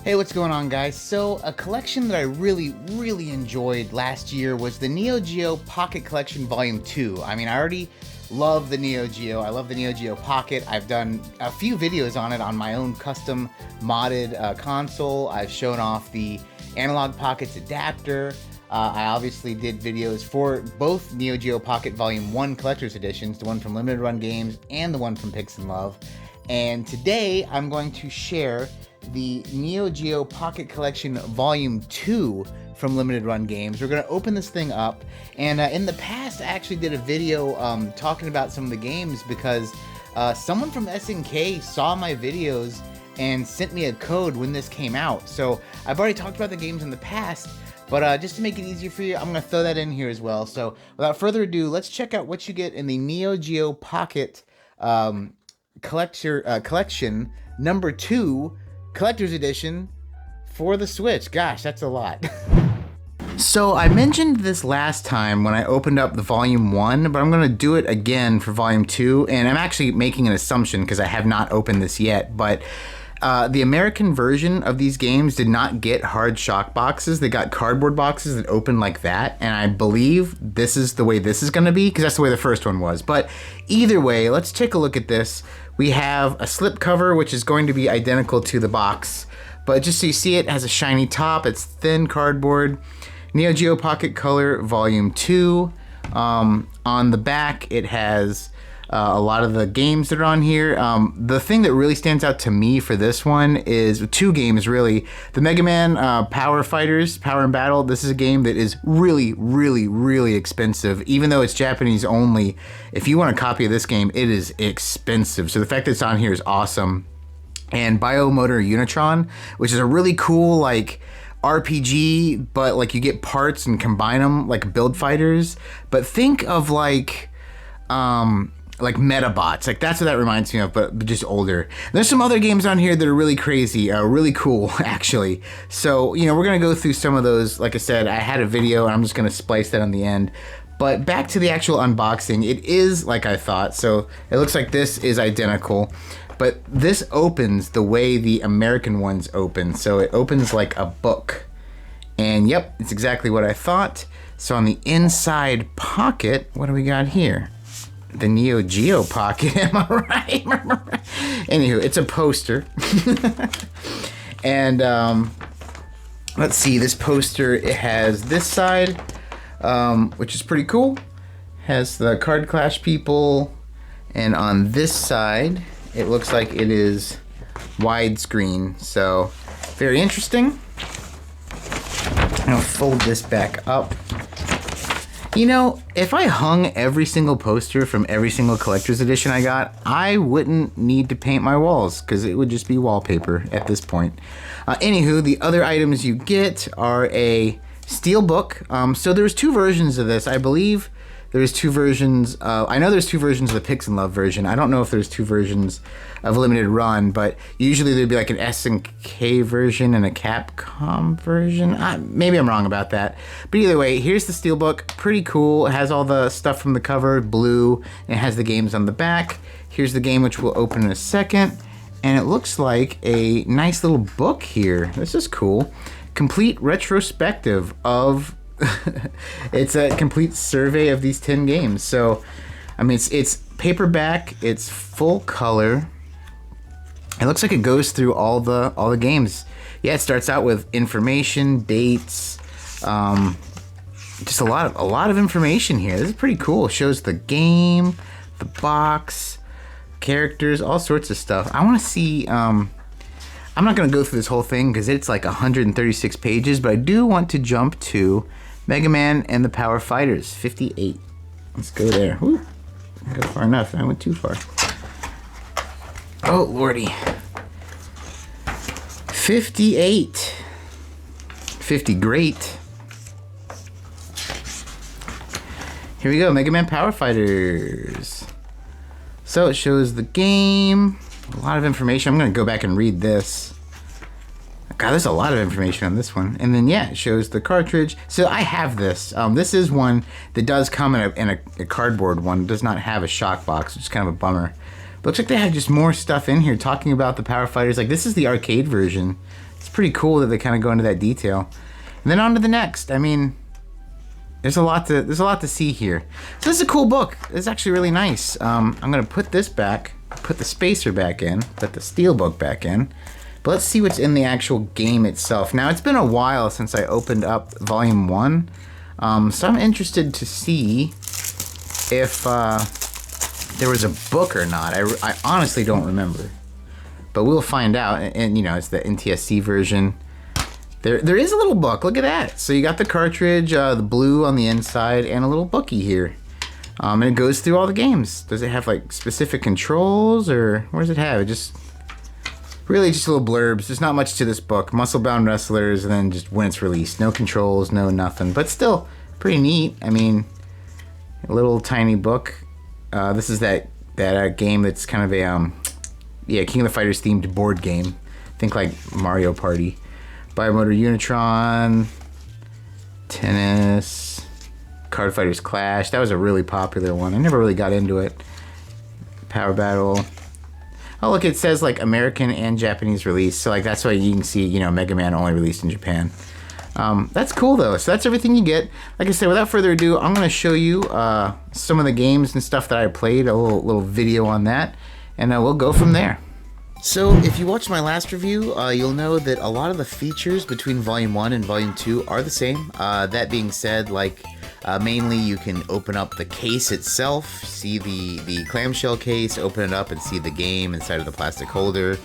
Hey, what's going on, guys? So, a collection that I really enjoyed last year was the NeoGeo Pocket Collection Volume 2. I mean, I already love the NeoGeo. I love the NeoGeo Pocket. I've done a few videos on it on my own custom modded console. I've shown off the Analog Pockets adapter. I obviously did videos for both NeoGeo Pocket Volume 1 Collector's Editions, the one from Limited Run Games and the one from Pix and Love. And today, I'm going to share the NeoGeo Pocket Collection Volume 2 from Limited Run Games. We're going to open this thing up, and in the past I actually did a video talking about some of the games because someone from SNK saw my videos and sent me a code when this came out. So I've already talked about the games in the past, but just to make it easier for you, I'm going to throw that in here as well. So without further ado, let's check out what you get in the NeoGeo Pocket Collection number 2 Collector's Edition for the Switch. Gosh, that's a lot. So I mentioned this last time when I opened up the Volume 1, but I'm going to do it again for Volume 2, and I'm actually making an assumption because I have not opened this yet, but the American version of these games did not get hard shock boxes. They got cardboard boxes that open like that, and I believe this is the way this is going to be because that's the way the first one was. But either way, let's take a look at this. We have a slipcover, which is going to be identical to the box, but just so you see, it has a shiny top. It's thin cardboard. NeoGeo Pocket Color Volume 2. On the back, it has a lot of the games that are on here. The thing that really stands out to me for this one is two games, really. The Mega Man Power Fighters, Power and Battle. This is a game that is really expensive. Even though it's Japanese only, if you want a copy of this game, it is expensive. So the fact that it's on here is awesome. And Biomotor Unitron, which is a really cool, like, RPG, but like you get parts and combine them like build fighters. But think of like Metabots. Like that's what that reminds me of, but just older. There's some other games on here that are really crazy, really cool actually. So, you know, we're gonna go through some of those. Like I said, I had a video and I'm just gonna splice that on the end. But back to the actual unboxing, it is like I thought. So it looks like this is identical, but this opens the way the American ones open. So it opens like a book. And yep, it's exactly what I thought. So on the inside pocket, what do we got here? The NeoGeo Pocket, am I right? Anywho, it's a poster. And let's see, this poster, it has this side, which is pretty cool. Has the Card Clash people. And on this side, it looks like it is widescreen. So very interesting. I'll fold this back up. You know, if I hung every single poster from every single collector's edition I got, I wouldn't need to paint my walls because it would just be wallpaper at this point. Anywho, the other items you get are a steelbook. So there's two versions of this. I believe there's two versions. I know there's two versions of the Pix and Love version. I don't know if there's two versions of Limited Run, but usually there'd be like an SNK version and a Capcom version. Maybe I'm wrong about that. But either way, here's the steelbook. Pretty cool. It has all the stuff from the cover, blue, and it has the games on the back. Here's the game, which we'll open in a second. And it looks like a nice little book here. This is cool. Complete retrospective of it's a complete survey of these 10 games. So, I mean, it's paperback, it's full color. It looks like it goes through all the games. Yeah, it starts out with information, dates, just a lot of information here. This is pretty cool. It shows the game, the box, characters, all sorts of stuff. I want to see. I'm not going to go through this whole thing because it's like 136 pages, but I do want to jump to Mega Man and the Power Fighters, 58. Let's go there. Woo. I got far enough. I went too far. Oh, lordy. 58. 50 great. Here we go, Mega Man Power Fighters. So it shows the game. A lot of information. I'm going to go back and read this. God, there's a lot of information on this one. And then, yeah, it shows the cartridge. So I have this. This is one that does come in a cardboard one. It does not have a shock box, which is kind of a bummer. But looks like they have just more stuff in here talking about the Power Fighters. Like, this is the arcade version. It's It's pretty cool that they kind of go into that detail. And then on to the next. I mean, there's a lot to see here. So this is a cool book. It's actually really nice. I'm gonna put this back, put the spacer back in, put the steel book back in. But let's see what's in the actual game itself. Now, it's been a while since I opened up Volume 1. So I'm interested to see if there was a book or not. I honestly don't remember. But we'll find out. And you know, it's the NTSC version. There is a little book. Look at that. So you got the cartridge, the blue on the inside, and a little bookie here. And it goes through all the games. Does it have like specific controls, or what does it have? It just really just little blurbs. There's not much to this book. Muscle-bound wrestlers, and then just when it's released. No controls, no nothing. But still, pretty neat. I mean, a little tiny book. This is that game that's kind of a King of the Fighters themed board game. Think like Mario Party. Biomotor Unitron, tennis, Card Fighters Clash. That was a really popular one. I never really got into it. Power Battle. Oh, look, it says like American and Japanese release. So like that's why you can see, you know, Mega Man only released in Japan. That's cool though. So that's everything you get. Like I said, without further ado, I'm going to show you some of the games and stuff that I played. A little video on that. And we'll go from there. So, if you watched my last review, you'll know that a lot of the features between Volume 1 and Volume 2 are the same. That being said, like, mainly you can open up the case itself, see the clamshell case, open it up and see the game inside of the plastic holder,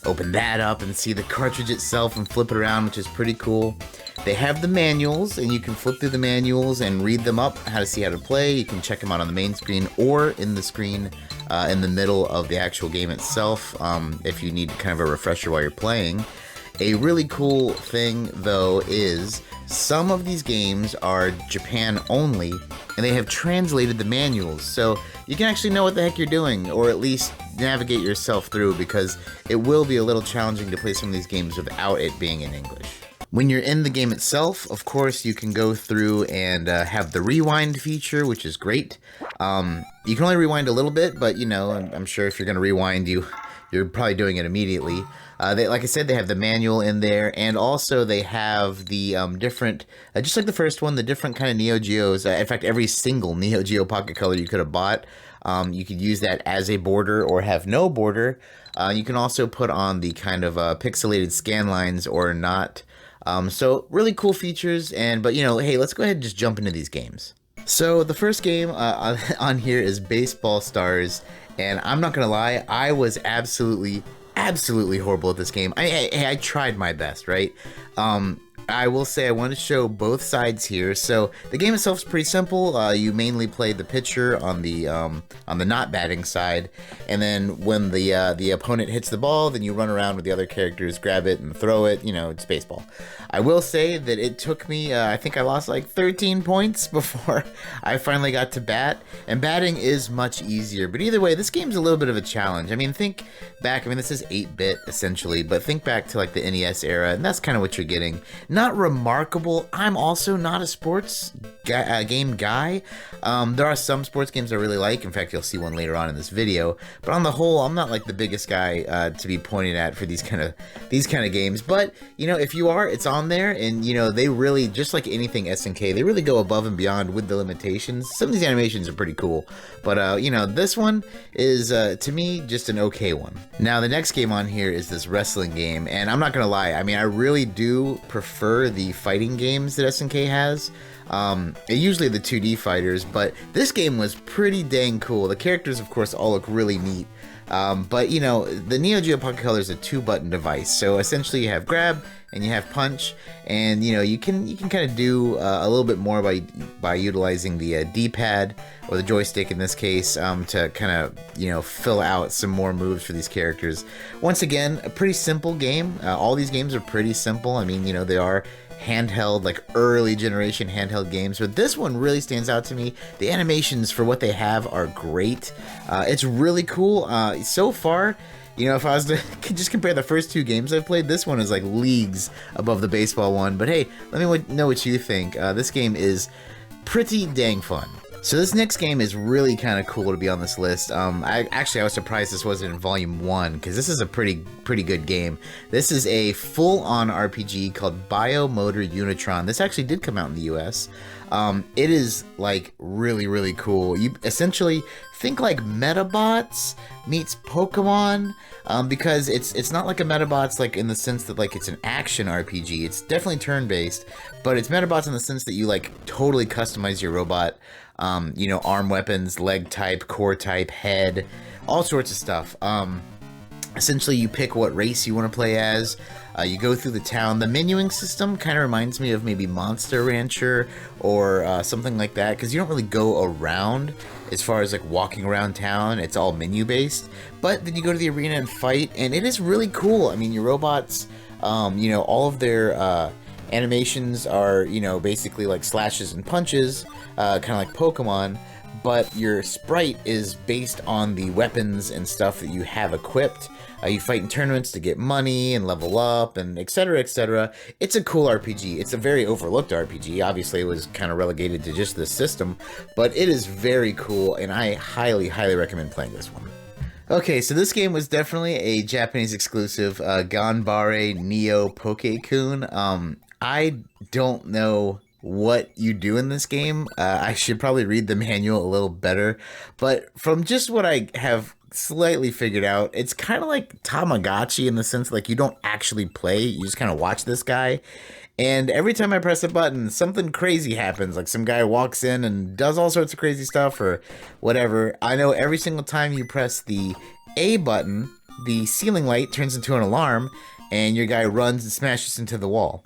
open that up and see the cartridge itself and flip it around, which is pretty cool. They have the manuals, and you can flip through the manuals and read them up, how to see how to play. You can check them out on the main screen or in the screen in the middle of the actual game itself, if you need kind of a refresher while you're playing. A really cool thing, though, is some of these games are Japan only, and they have translated the manuals, so you can actually know what the heck you're doing, or at least navigate yourself through, because it will be a little challenging to play some of these games without it being in English. When you're in the game itself, of course, you can go through and have the rewind feature, which is great. You can only rewind a little bit, but, you know, I'm sure if you're going to rewind, you're probably doing it immediately. Like I said, they have the manual in there, and also they have the different, just like the first one, the different kind of NeoGeos. In fact, every single NeoGeo Pocket Color you could have bought, you could use that as a border or have no border. You can also put on the kind of pixelated scan lines or not. So really cool features, but you know, hey, let's go ahead and just jump into these games. So the first game on here is Baseball Stars, and I'm not gonna lie, I was absolutely horrible at this game. I tried my best, right? I will say I want to show both sides here. So the game itself is pretty simple. You mainly play the pitcher on the not batting side, and then when the opponent hits the ball, then you run around with the other characters, grab it and throw it. You know, it's baseball. I will say that it took me, I think I lost like 13 points before I finally got to bat, and batting is much easier. But either way, this game's a little bit of a challenge. I mean, think back, I mean, this is 8-bit essentially, but think back to like the NES era, and that's kind of what you're getting. Not remarkable. I'm also not a sports game guy. There are some sports games I really like. In fact, you'll see one later on in this video. But on the whole, I'm not like the biggest guy to be pointed at for these kind of games. But you know, if you are, it's on there, and you know, they really, just like anything SNK, they really go above and beyond with the limitations. Some of these animations are pretty cool, but you know, this one is to me just an okay one. Now the next game on here is this wrestling game, and I'm not gonna lie, I mean, I really do prefer the fighting games that SNK has. Usually the 2D fighters, but this game was pretty dang cool. The characters, of course, all look really neat. But you know, the NeoGeo Pocket Color is a 2-button device, so essentially you have grab and you have punch, and you know, you can kind of do a little bit more by utilizing the D-pad or the joystick in this case, to kind of, you know, fill out some more moves for these characters. Once again, a pretty simple game. All these games are pretty simple. I mean, you know, they are handheld, like early generation handheld games, but this one really stands out to me. The animations for what they have are great. It's really cool. So far, you know, if I was to just compare the first two games I've played, this one is like leagues above the baseball one. But hey, let me know what you think. This game is pretty dang fun. So this next game is really kind of cool to be on this list. I was surprised this wasn't in Volume 1, because this is a pretty good game. This is a full-on RPG called Biomotor Unitron. This actually did come out in the US. It is like really cool. You essentially think like Metabots meets Pokemon, because it's not like a Metabots like in the sense that like it's an action RPG. It's definitely turn-based, but it's Metabots in the sense that you like totally customize your robot. You know, arm weapons, leg type, core type, head, all sorts of stuff. Essentially, you pick what race you want to play as. You go through the town. The menuing system kind of reminds me of maybe Monster Rancher or something like that, because you don't really go around as far as like walking around town. It's all menu based. But then you go to the arena and fight, and it is really cool. I mean, your robots, you know, all of their animations are, you know, basically like slashes and punches, kind of like Pokemon, but your sprite is based on the weapons and stuff that you have equipped. You fight in tournaments to get money and level up and etc, etc. It's a cool RPG. It's a very overlooked RPG. Obviously, it was kind of relegated to just this system, but it is very cool, and I highly recommend playing this one. Okay, so this game was definitely a Japanese exclusive, Ganbare Neo Poke-kun. I don't know what you do in this game. I should probably read the manual a little better, but from just what I have slightly figured out, it's kind of like Tamagotchi in the sense like you don't actually play, you just kind of watch this guy. And every time I press a button, something crazy happens. Like some guy walks in and does all sorts of crazy stuff or whatever. I know every single time you press the A button, the ceiling light turns into an alarm and your guy runs and smashes into the wall.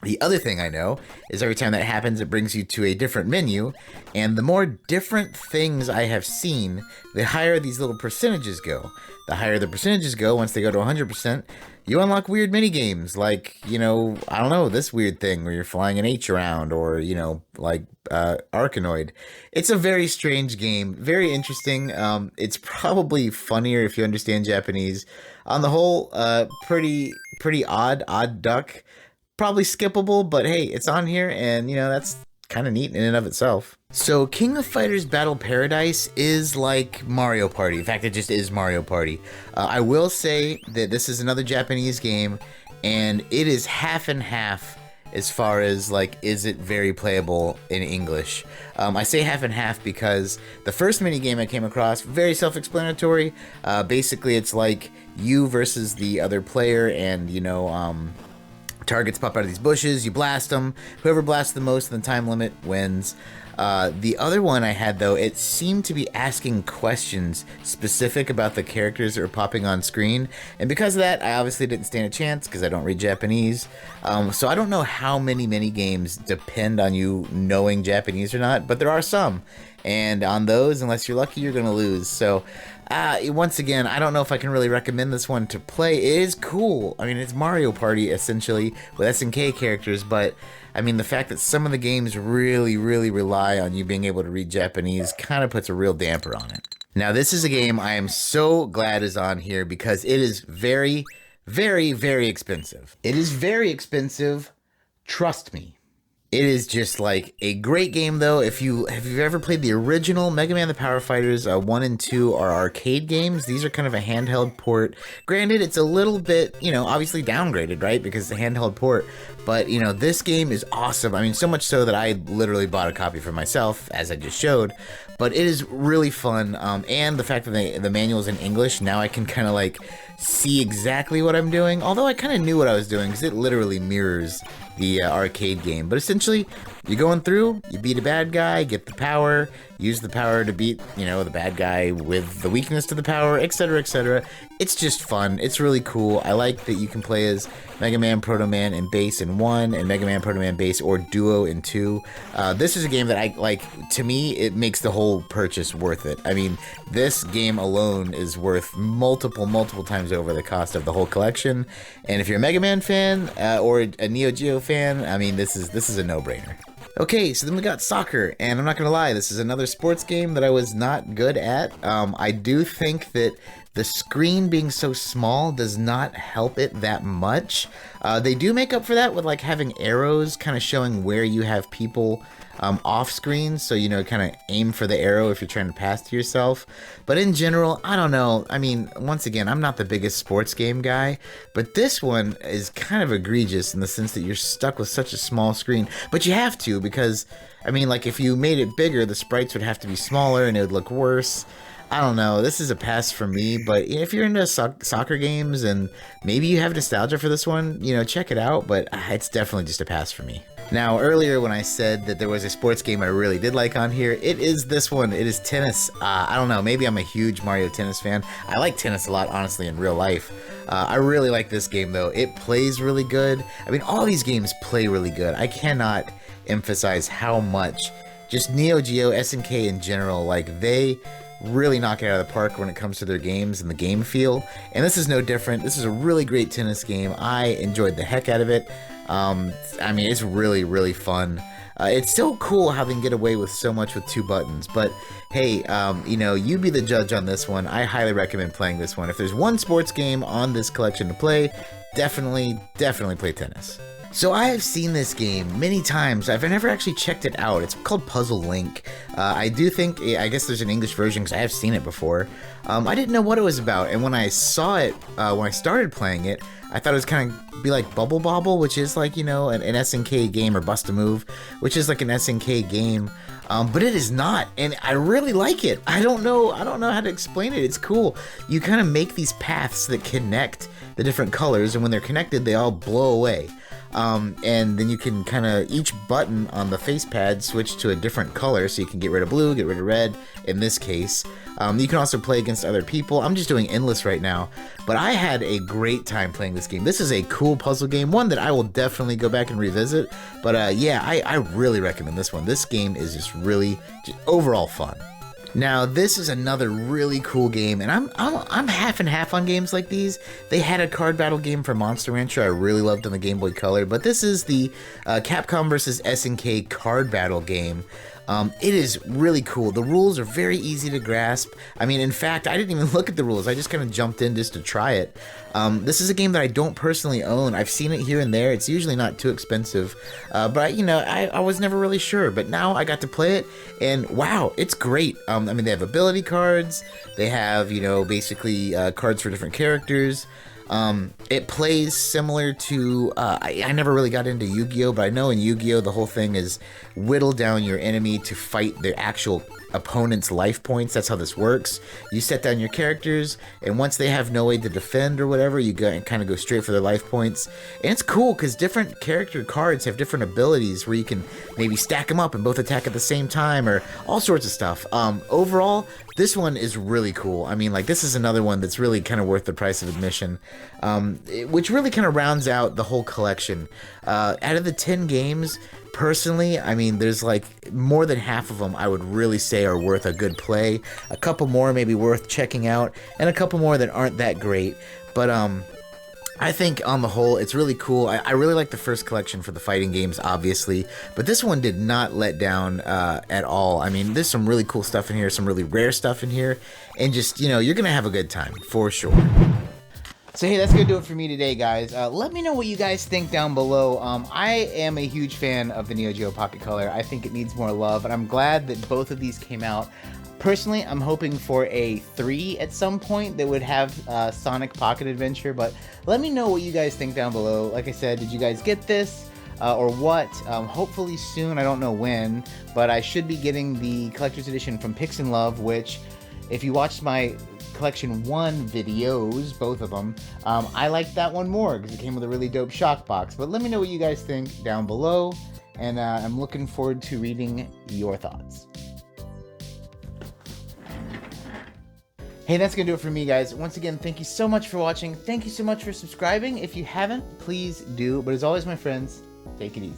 The other thing I know is every time that happens, it brings you to a different menu, and the more different things I have seen, the higher these little percentages go. The higher the percentages go, once they go to 100%, you unlock weird mini games like, you know, I don't know, this weird thing where you're flying an H around, or, you know, like Arkanoid. It's a very strange game, very interesting. It's probably funnier if you understand Japanese. On the whole, pretty odd duck. Probably skippable, but hey, it's on here, and you know, that's kind of neat in and of itself. So King of Fighters Battle Paradise is like Mario Party. In fact, it just is Mario Party. I will say that this is another Japanese game, and it is half and half as far as like, is it very playable in English? I say half and half because the first mini game I came across, very self-explanatory. Basically, it's like you versus the other player, and you know, targets pop out of these bushes, you blast them. Whoever blasts the most in the time limit wins. The other one I had, though, it seemed to be asking questions specific about the characters that were popping on screen. And because of that, I obviously didn't stand a chance because I don't read Japanese. So I don't know how many games depend on you knowing Japanese or not, but there are some. And on those, unless you're lucky, you're going to lose. So once again, I don't know if I can really recommend this one to play. It is cool. I mean, it's Mario Party, essentially, with SNK characters, but I mean, the fact that some of the games really rely on you being able to read Japanese kind of puts a real damper on it. Now, this is a game I am so glad is on here because it is very expensive. It is very expensive, trust me. It is just like a great game, though. If you've ever played the original Mega Man: The Power Fighters 1 and 2 are arcade games. These are kind of a handheld port. Granted, it's a little bit, you know, obviously downgraded, right? Because it's a handheld port. But, you know, this game is awesome. I mean, so much so that I literally bought a copy for myself, as I just showed. But it is really fun. And the fact that the manual is in English, now I can kind of like see exactly what I'm doing. Although I kind of knew what I was doing because it literally mirrors the arcade game. But essentially, you're going through, you beat a bad guy, get the power, use the power to beat, you know, the bad guy with the weakness to the power, etc, etc. It's just fun. It's really cool. I like that you can play as Mega Man, Proto Man, and Bass in 1, and Mega Man, Proto Man, Bass, or Duo in 2. This is a game that I like. To me, it makes the whole purchase worth it. I mean, this game alone is worth multiple times over the cost of the whole collection. And if you're a Mega Man fan or a NeoGeo fan, I mean, this is a no-brainer. Okay, so then we got soccer, and I'm not gonna lie, this is another sports game that I was not good at. I do think that the screen being so small does not help it that much. They do make up for that with like having arrows kind of showing where you have people off screen, so you know, kind of aim for the arrow if you're trying to pass to yourself. But in general, I don't know. I mean, once again, I'm not the biggest sports game guy, but this one is kind of egregious in the sense that you're stuck with such a small screen. But you have to, because I mean, like, if you made it bigger, the sprites would have to be smaller and it would look worse. I don't know, this is a pass for me, but if you're into soccer games and maybe you have nostalgia for this one, you know, check it out, but it's definitely just a pass for me. Now, earlier when I said that there was a sports game I really did like on here, it is this one. It is tennis. I don't know, maybe I'm a huge Mario Tennis fan. I like tennis a lot, honestly, in real life. I really like this game, though. It plays really good. I mean, all these games play really good. I cannot emphasize how much just NeoGeo, SNK in general, like, they really knock it out of the park when it comes to their games and the game feel, and this is no different. This is a really great tennis game. I enjoyed the heck out of it. I mean, it's really, really fun. It's so cool how they can get away with so much with 2 buttons, but hey, you know, you be the judge on this one. I highly recommend playing this one. If there's one sports game on this collection to play, definitely play tennis. So I have seen this game many times. I've never actually checked it out. It's called Puzzle Link. I do think, I guess there's an English version because I have seen it before. I didn't know what it was about, and when I saw it, when I started playing it, I thought it was kind of be like Bubble Bobble, which is like, you know, an SNK game, or Bust a Move, which is like an SNK game. But it is not, and I really like it. I don't know how to explain it. It's cool. You kind of make these paths that connect the different colors, and when they're connected, they all blow away. And then you can kind of, each button on the face pad switch to a different color, so you can get rid of blue, get rid of red, in this case. You can also play against other people. I'm just doing endless right now, but I had a great time playing this game. This is a cool puzzle game, one that I will definitely go back and revisit, but yeah, I really recommend this one. This game is just really, overall fun. Now, this is another really cool game, and I'm half and half on games like these. They had a card battle game for Monster Rancher I really loved on the Game Boy Color, but this is the Capcom VS SNK card battle game. It is really cool. The rules are very easy to grasp. I mean, in fact, I didn't even look at the rules. I just kind of jumped in just to try it. This is a game that I don't personally own. I've seen it here and there. It's usually not too expensive. But, you know, I was never really sure. But now I got to play it, and wow, it's great. I mean, they have ability cards. They have, you know, basically cards for different characters. It plays similar to, I never really got into Yu-Gi-Oh, but I know in Yu-Gi-Oh the whole thing is whittle down your enemy to fight their actual opponent's life points. That's how this works. You set down your characters, and once they have no way to defend or whatever, you go and kind of go straight for their life points. And it's cool because different character cards have different abilities where you can maybe stack them up and both attack at the same time, or all sorts of stuff. Overall, this one is really cool. I mean, like, this is another one that's really kind of worth the price of admission, which really kind of rounds out the whole collection. Out of the 10 games, personally, I mean, there's like more than half of them I would really say are worth a good play. A couple more maybe worth checking out, and a couple more that aren't that great. But I think on the whole, it's really cool. I really like the first collection for the fighting games, obviously, but this one did not let down at all. I mean, there's some really cool stuff in here, some really rare stuff in here, and just, you know, you're gonna have a good time for sure. So hey, that's gonna do it for me today, guys. Let me know what you guys think down below. I am a huge fan of the NeoGeo Pocket Color. I think it needs more love, and I'm glad that both of these came out. Personally, I'm hoping for a 3 at some point that would have Sonic Pocket Adventure, but let me know what you guys think down below. Like I said, did you guys get this or what? Hopefully soon, I don't know when, but I should be getting the Collector's Edition from Pix and Love, which, if you watched my Collection 1 videos, both of them, I liked that one more because it came with a really dope shock box. But let me know what you guys think down below, and I'm looking forward to reading your thoughts. Hey, that's gonna do it for me, guys. Once again, thank you so much for watching. Thank you so much for subscribing. If you haven't, please do. But as always, my friends, take it easy.